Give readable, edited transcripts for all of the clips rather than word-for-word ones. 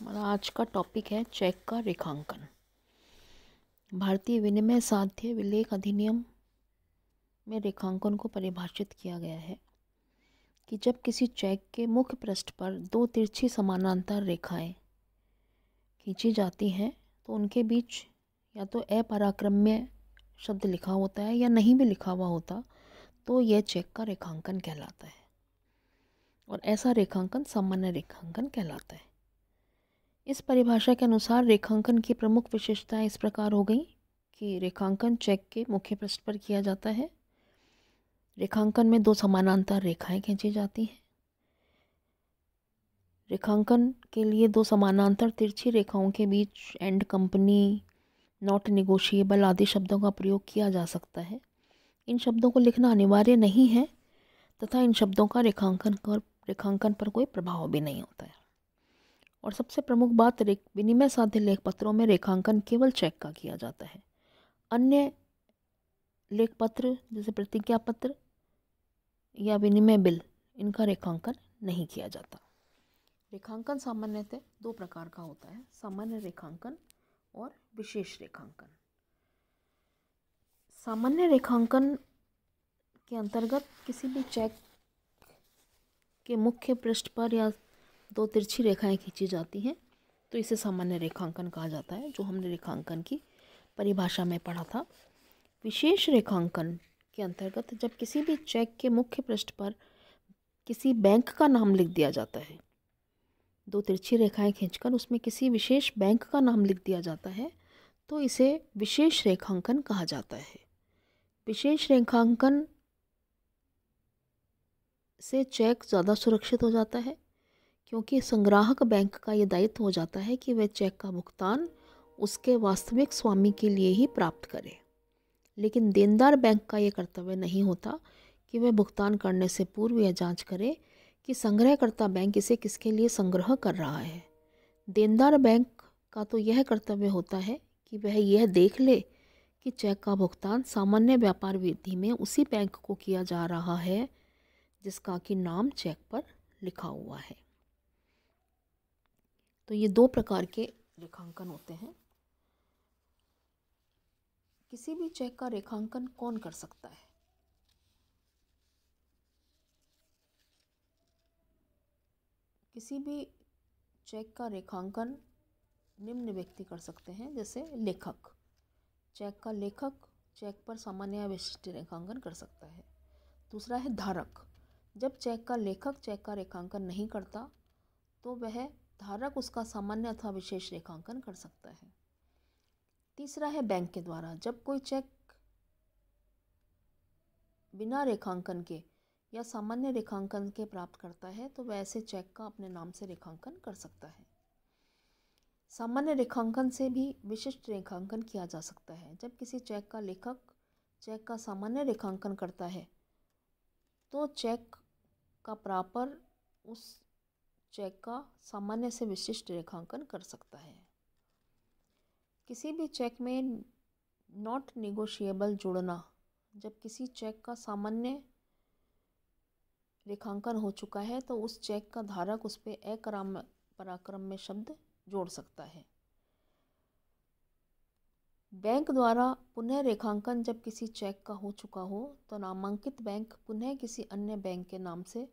हमारा आज का टॉपिक है चेक का रेखांकन। भारतीय विनिमय साध्य विलेख अधिनियम में रेखांकन को परिभाषित किया गया है कि जब किसी चेक के मुख्य पृष्ठ पर दो तिरछी समानांतर रेखाएं खींची जाती हैं तो उनके बीच या तो अपराक्रम्य शब्द लिखा होता है या नहीं भी लिखा हुआ होता तो यह चेक का रेखांकन कहलाता है और ऐसा रेखांकन सामान्य रेखांकन कहलाता है। इस परिभाषा के अनुसार रेखांकन की प्रमुख विशेषताएं इस प्रकार हो गई कि रेखांकन चेक के मुख्य पृष्ठ पर किया जाता है। रेखांकन में दो समानांतर रेखाएं खींची जाती हैं। रेखांकन के लिए दो समानांतर तिरछी रेखाओं के बीच एंड कंपनी, नॉट नेगोशिएबल आदि शब्दों का प्रयोग किया जा सकता है। इन शब्दों को लिखना अनिवार्य नहीं है तथा इन शब्दों का रेखांकन पर कोई प्रभाव भी नहीं होता है। और सबसे प्रमुख बात, विनिमय साध्य लेख पत्रों में रेखांकन केवल चेक का किया जाता है। अन्य लेख पत्र जैसे प्रतिज्ञा पत्र या विनिमय बिल, इनका रेखांकन नहीं किया जाता। रेखांकन सामान्यतः दो प्रकार का होता है, सामान्य रेखांकन और विशेष रेखांकन। सामान्य रेखांकन के अंतर्गत किसी भी चेक के मुख्य पृष्ठ पर या दो तिरछी रेखाएं खींची जाती हैं तो इसे सामान्य रेखांकन कहा जाता है, जो हमने रेखांकन की परिभाषा में पढ़ा था। विशेष रेखांकन के अंतर्गत जब किसी भी चेक के मुख्य पृष्ठ पर किसी बैंक का नाम लिख दिया जाता है, दो तिरछी रेखाएं खींचकर उसमें किसी विशेष बैंक का नाम लिख दिया जाता है तो इसे विशेष रेखांकन कहा जाता है। विशेष रेखांकन से चेक ज़्यादा सुरक्षित हो जाता है क्योंकि संग्राहक बैंक का ये दायित्व हो जाता है कि वह चेक का भुगतान उसके वास्तविक स्वामी के लिए ही प्राप्त करे। लेकिन देनदार बैंक का ये कर्तव्य नहीं होता कि वह भुगतान करने से पूर्व यह जांच करे कि संग्रहकर्ता बैंक इसे किसके लिए संग्रह कर रहा है। देनदार बैंक का तो यह कर्तव्य होता है कि वह यह देख ले कि चेक का भुगतान सामान्य व्यापार विधि में उसी बैंक को किया जा रहा है जिसका कि नाम चेक पर लिखा हुआ है। तो ये दो प्रकार के रेखांकन होते हैं। किसी भी चेक का रेखांकन कौन कर सकता है? किसी भी चेक का रेखांकन निम्न व्यक्ति कर सकते हैं, जैसे लेखक। चेक का लेखक चेक पर सामान्य या विशिष्ट रेखांकन कर सकता है। दूसरा है धारक। जब चेक का लेखक चेक का रेखांकन नहीं करता तो वह धारक उसका सामान्य अथवा विशेष रेखांकन कर सकता है। तीसरा है बैंक के द्वारा। जब कोई चेक बिना रेखांकन के या सामान्य रेखांकन के प्राप्त करता है तो वह ऐसे चेक का अपने नाम से रेखांकन कर सकता है। सामान्य रेखांकन से भी विशिष्ट रेखांकन किया जा सकता है। जब किसी चेक का लेखक चेक का सामान्य रेखांकन करता है तो चेक का प्रापर उस चेक का सामान्य से विशिष्ट रेखांकन कर सकता है। किसी भी चेक में नॉट नेगोशिएबल जोड़ना। जब किसी चेक का सामान्य रेखांकन हो चुका है तो उस चेक का धारक उस पर अपराक्रम्य शब्द जोड़ सकता है। बैंक द्वारा पुनः रेखांकन जब किसी चेक का हो चुका हो तो नामांकित बैंक पुनः किसी अन्य बैंक के नाम से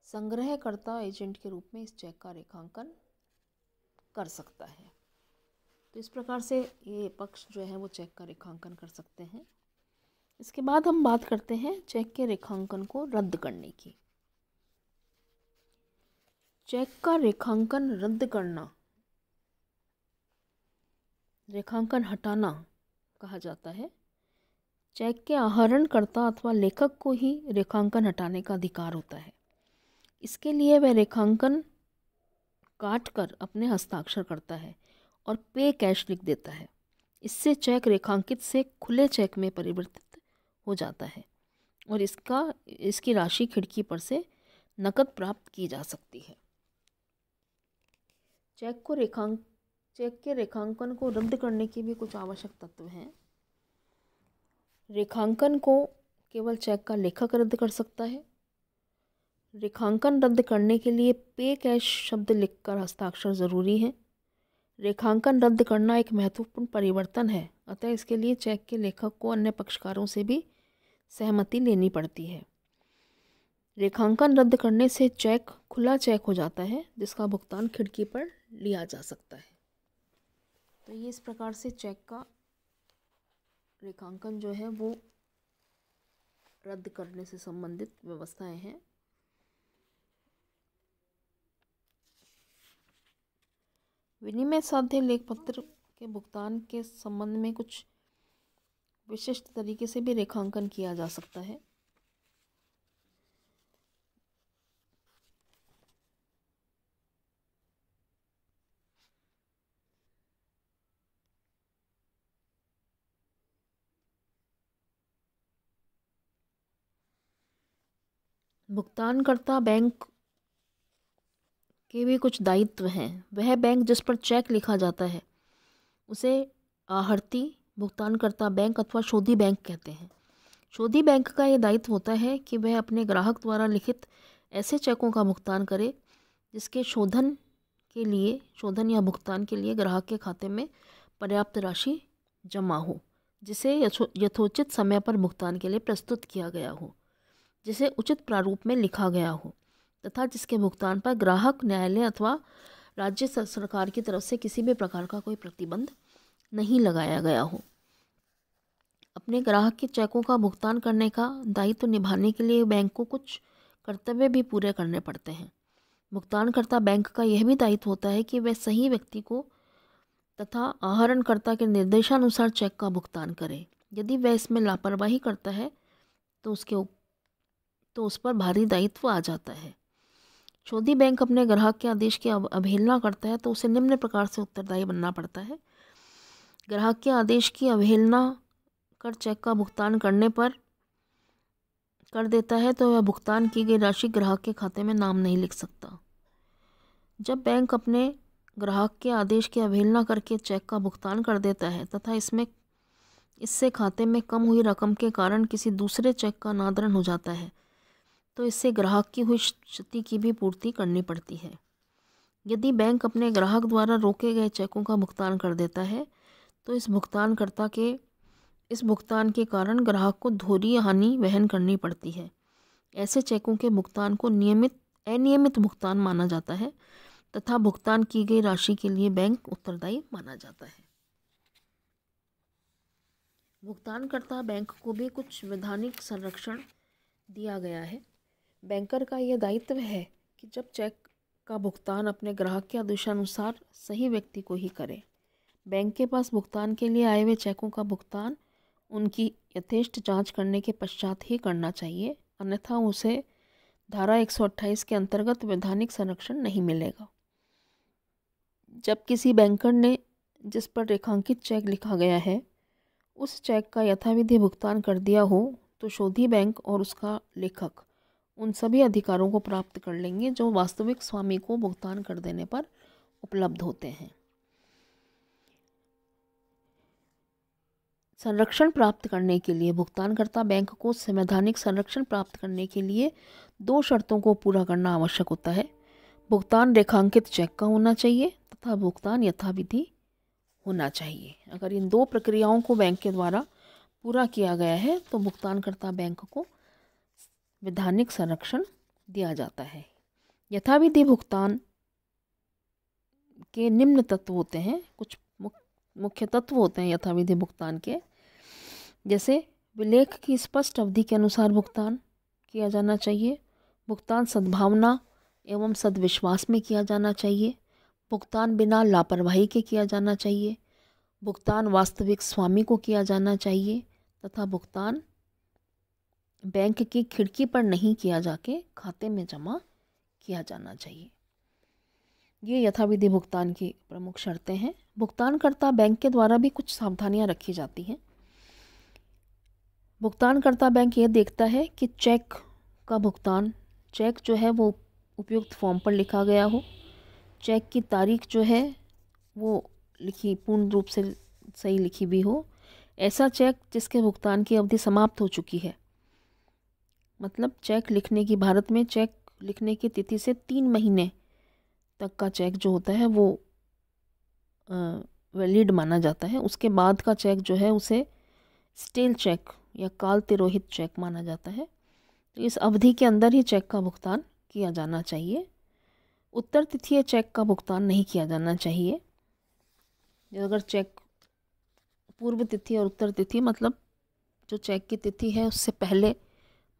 संग्रहकर्ता एजेंट के रूप में इस चेक का रेखांकन कर सकता है। तो इस प्रकार से ये पक्ष जो है वो चेक का रेखांकन कर सकते हैं। इसके बाद हम बात करते हैं चेक के रेखांकन को रद्द करने की। चेक का रेखांकन रद्द करना, रेखांकन हटाना कहा जाता है। चेक के आहरणकर्ता अथवा लेखक को ही रेखांकन हटाने का अधिकार होता है। इसके लिए वह रेखांकन काट कर अपने हस्ताक्षर करता है और पे कैश लिख देता है। इससे चेक रेखांकित से खुले चेक में परिवर्तित हो जाता है और इसकी राशि खिड़की पर से नकद प्राप्त की जा सकती है। चेक के रेखांकन को रद्द करने की भी कुछ आवश्यक तत्व हैं। रेखांकन को केवल चेक का लेखक रद्द कर सकता है। रेखांकन रद्द करने के लिए पे कैश शब्द लिखकर हस्ताक्षर ज़रूरी है। रेखांकन रद्द करना एक महत्वपूर्ण परिवर्तन है, अतः इसके लिए चेक के लेखक को अन्य पक्षकारों से भी सहमति लेनी पड़ती है। रेखांकन रद्द करने से चेक खुला चेक हो जाता है, जिसका भुगतान खिड़की पर लिया जा सकता है। तो ये इस प्रकार से चेक का रेखांकन जो है वो रद्द करने से संबंधित व्यवस्थाएं हैं। विनिमय साध्य लेखपत्र के भुगतान के संबंध में कुछ विशिष्ट तरीके से भी रेखांकन किया जा सकता है। भुगतानकर्ता बैंक के भी कुछ दायित्व हैं। वह बैंक जिस पर चेक लिखा जाता है उसे आहर्ती भुगतानकर्ता बैंक अथवा शोधी बैंक कहते हैं। शोधी बैंक का ये दायित्व होता है कि वह अपने ग्राहक द्वारा लिखित ऐसे चेकों का भुगतान करे जिसके शोधन या भुगतान के लिए ग्राहक के खाते में पर्याप्त राशि जमा हो, जिसे यथोचित समय पर भुगतान के लिए प्रस्तुत किया गया हो, जिसे उचित प्रारूप में लिखा गया हो तथा जिसके भुगतान पर ग्राहक, न्यायालय अथवा राज्य सरकार की तरफ से किसी भी प्रकार का कोई प्रतिबंध नहीं लगाया गया हो। अपने ग्राहक के चेकों का भुगतान करने का दायित्व निभाने के लिए बैंक को कुछ कर्तव्य भी पूरे करने पड़ते हैं। भुगतानकर्ता बैंक का यह भी दायित्व होता है कि वह सही व्यक्ति को तथा आहरणकर्ता के निर्देशानुसार चेक का भुगतान करे। यदि वह इसमें लापरवाही करता है तो उस पर भारी दायित्व आ जाता है। शोधी बैंक अपने ग्राहक के आदेश की अवहेलना करता है तो उसे निम्न प्रकार से उत्तरदायी बनना पड़ता है। ग्राहक के आदेश की अवहेलना कर चेक का भुगतान कर देता है तो वह भुगतान की गई राशि ग्राहक के खाते में नाम नहीं लिख सकता। जब बैंक अपने ग्राहक के आदेश की अवहेलना करके चेक का भुगतान कर देता है तथा इससे खाते में कम हुई रकम के कारण किसी दूसरे चेक का अनादरण हो जाता है तो इससे ग्राहक की हुई क्षति की भी पूर्ति करनी पड़ती है। यदि बैंक अपने ग्राहक द्वारा रोके गए चेकों का भुगतान कर देता है तो इस भुगतान के कारण ग्राहक को धोरी हानि वहन करनी पड़ती है। ऐसे चेकों के भुगतान को अनियमित भुगतान माना जाता है तथा भुगतान की गई राशि के लिए बैंक उत्तरदायी माना जाता है। भुगतानकर्ता बैंक को भी कुछ वैधानिक संरक्षण दिया गया है। बैंकर का यह दायित्व है कि जब चेक का भुगतान अपने ग्राहक के आदेशानुसार सही व्यक्ति को ही करे। बैंक के पास भुगतान के लिए आए हुए चेकों का भुगतान उनकी यथेष्ट जांच करने के पश्चात ही करना चाहिए, अन्यथा उसे धारा 128 के अंतर्गत वैधानिक संरक्षण नहीं मिलेगा। जब किसी बैंकर ने जिस पर रेखांकित चेक लिखा गया है उस चेक का यथाविधि भुगतान कर दिया हो तो शोधी बैंक और उसका लेखक उन सभी अधिकारों को प्राप्त कर लेंगे जो वास्तविक स्वामी को भुगतान कर देने पर उपलब्ध होते हैं। संरक्षण प्राप्त करने के लिए भुगतानकर्ता बैंक को संवैधानिक संरक्षण प्राप्त करने के लिए 2 शर्तों को पूरा करना आवश्यक होता है। भुगतान रेखांकित चेक का होना चाहिए तथा भुगतान यथाविधि होना चाहिए। अगर इन 2 प्रक्रियाओं को बैंक के द्वारा पूरा किया गया है तो भुगतानकर्ता बैंक को वैधानिक संरक्षण दिया जाता है। यथाविधि भुगतान के निम्न तत्व होते हैं, कुछ मुख्य तत्व होते हैं यथाविधि भुगतान के, जैसे विलेख की स्पष्ट अवधि के अनुसार भुगतान किया जाना चाहिए, भुगतान सद्भावना एवं सद्विश्वास में किया जाना चाहिए, भुगतान बिना लापरवाही के किया जाना चाहिए, भुगतान वास्तविक स्वामी को किया जाना चाहिए तथा भुगतान बैंक की खिड़की पर नहीं किया जाके खाते में जमा किया जाना चाहिए। ये यथाविधि भुगतान की प्रमुख शर्तें हैं। भुगतानकर्ता बैंक के द्वारा भी कुछ सावधानियां रखी जाती हैं। भुगतानकर्ता बैंक ये देखता है कि चेक जो है वो उपयुक्त फॉर्म पर लिखा गया हो, चेक की तारीख जो है वो पूर्ण रूप से सही लिखी भी हो, ऐसा चेक जिसके भुगतान की अवधि समाप्त हो चुकी है, मतलब भारत में चेक लिखने की तिथि से 3 महीने तक का चेक जो होता है वो वैलिड माना जाता है। उसके बाद का चेक जो है उसे स्टेल चेक या काल तिरोहित चेक माना जाता है। तो इस अवधि के अंदर ही चेक का भुगतान किया जाना चाहिए। उत्तर तिथीय चेक का भुगतान नहीं किया जाना चाहिए। अगर चेक पूर्व तिथि और उत्तर तिथि मतलब जो चेक की तिथि है उससे पहले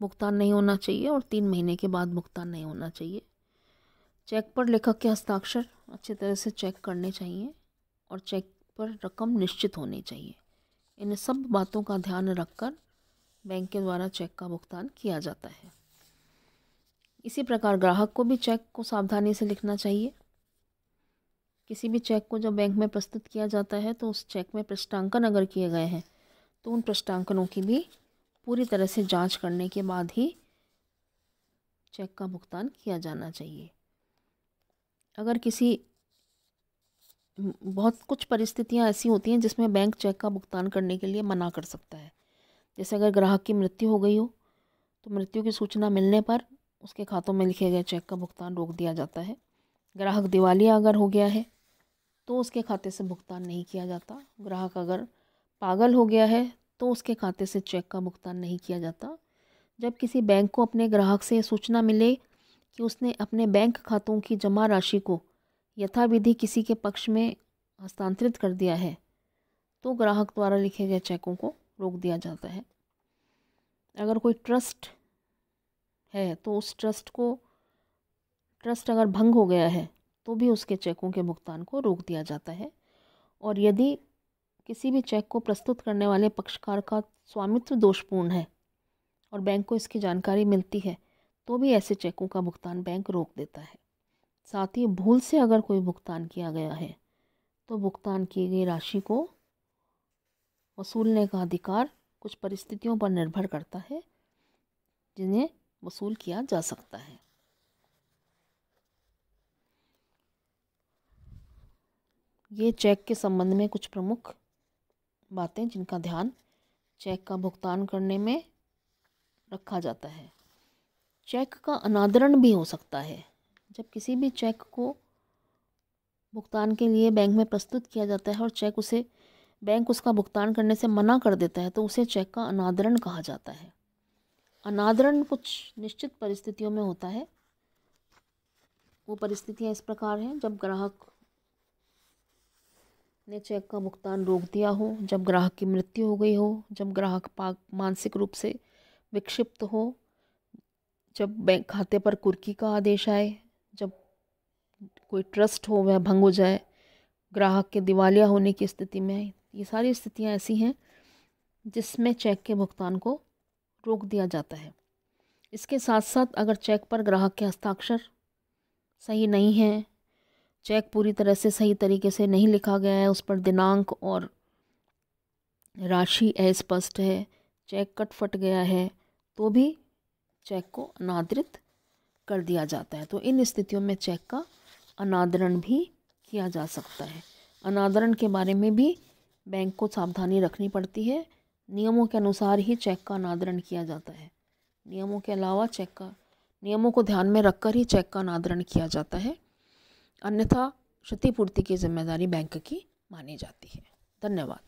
भुगतान नहीं होना चाहिए और 3 महीने के बाद भुगतान नहीं होना चाहिए। चेक पर लेखक के हस्ताक्षर अच्छी तरह से चेक करने चाहिए और चेक पर रकम निश्चित होनी चाहिए। इन सब बातों का ध्यान रखकर बैंक के द्वारा चेक का भुगतान किया जाता है। इसी प्रकार ग्राहक को भी चेक को सावधानी से लिखना चाहिए। किसी भी चेक को जब बैंक में प्रस्तुत किया जाता है तो उस चेक में पृष्ठांकन अगर किए गए हैं तो उन पृष्ठांकनों की भी पूरी तरह से जांच करने के बाद ही चेक का भुगतान किया जाना चाहिए। अगर बहुत कुछ परिस्थितियां ऐसी होती हैं जिसमें बैंक चेक का भुगतान करने के लिए मना कर सकता है। जैसे अगर ग्राहक की मृत्यु हो गई हो तो मृत्यु की सूचना मिलने पर उसके खातों में लिखे गए चेक का भुगतान रोक दिया जाता है। ग्राहक दिवालिया अगर हो गया है तो उसके खाते से भुगतान नहीं किया जाता। ग्राहक अगर पागल हो गया है तो उसके खाते से चेक का भुगतान नहीं किया जाता। जब किसी बैंक को अपने ग्राहक से सूचना मिले कि उसने अपने बैंक खातों की जमा राशि को यथाविधि किसी के पक्ष में हस्तांतरित कर दिया है तो ग्राहक द्वारा लिखे गए चेकों को रोक दिया जाता है। अगर कोई ट्रस्ट है तो उस ट्रस्ट अगर भंग हो गया है तो भी उसके चेकों के भुगतान को रोक दिया जाता है। और यदि किसी भी चेक को प्रस्तुत करने वाले पक्षकार का स्वामित्व दोषपूर्ण है और बैंक को इसकी जानकारी मिलती है तो भी ऐसे चेकों का भुगतान बैंक रोक देता है। साथ ही भूल से अगर कोई भुगतान किया गया है तो भुगतान की गई राशि को वसूलने का अधिकार कुछ परिस्थितियों पर निर्भर करता है जिन्हें वसूल किया जा सकता है। ये चेक के संबंध में कुछ प्रमुख बातें जिनका ध्यान चेक का भुगतान करने में रखा जाता है। चेक का अनादरण भी हो सकता है। जब किसी भी चेक को भुगतान के लिए बैंक में प्रस्तुत किया जाता है और बैंक उसका भुगतान करने से मना कर देता है तो उसे चेक का अनादरण कहा जाता है। अनादरण कुछ निश्चित परिस्थितियों में होता है। वो परिस्थितियां इस प्रकार हैं: जब ग्राहक ने चेक का भुगतान रोक दिया हो, जब ग्राहक की मृत्यु हो गई हो, जब ग्राहक मानसिक रूप से विक्षिप्त हो, जब बैंक खाते पर कुर्की का आदेश आए, जब कोई ट्रस्ट हो वह भंग हो जाए, ग्राहक के दिवालिया होने की स्थिति में। ये सारी स्थितियां ऐसी हैं जिसमें चेक के भुगतान को रोक दिया जाता है। इसके साथ साथ अगर चेक पर ग्राहक के हस्ताक्षर सही नहीं है, चेक पूरी तरह से सही तरीके से नहीं लिखा गया है, उस पर दिनांक और राशि अस्पष्ट है, चेक कट फट गया है, तो भी चेक को अनादरित कर दिया जाता है। तो इन स्थितियों में चेक का अनादरण भी किया जा सकता है। अनादरण के बारे में भी बैंक को सावधानी रखनी पड़ती है। नियमों के अनुसार ही चेक का अनादरण किया जाता है। नियमों के अलावा नियमों को ध्यान में रखकर ही चेक का अनादरण किया जाता है, अन्यथा क्षतिपूर्ति की जिम्मेदारी बैंक की मानी जाती है। धन्यवाद।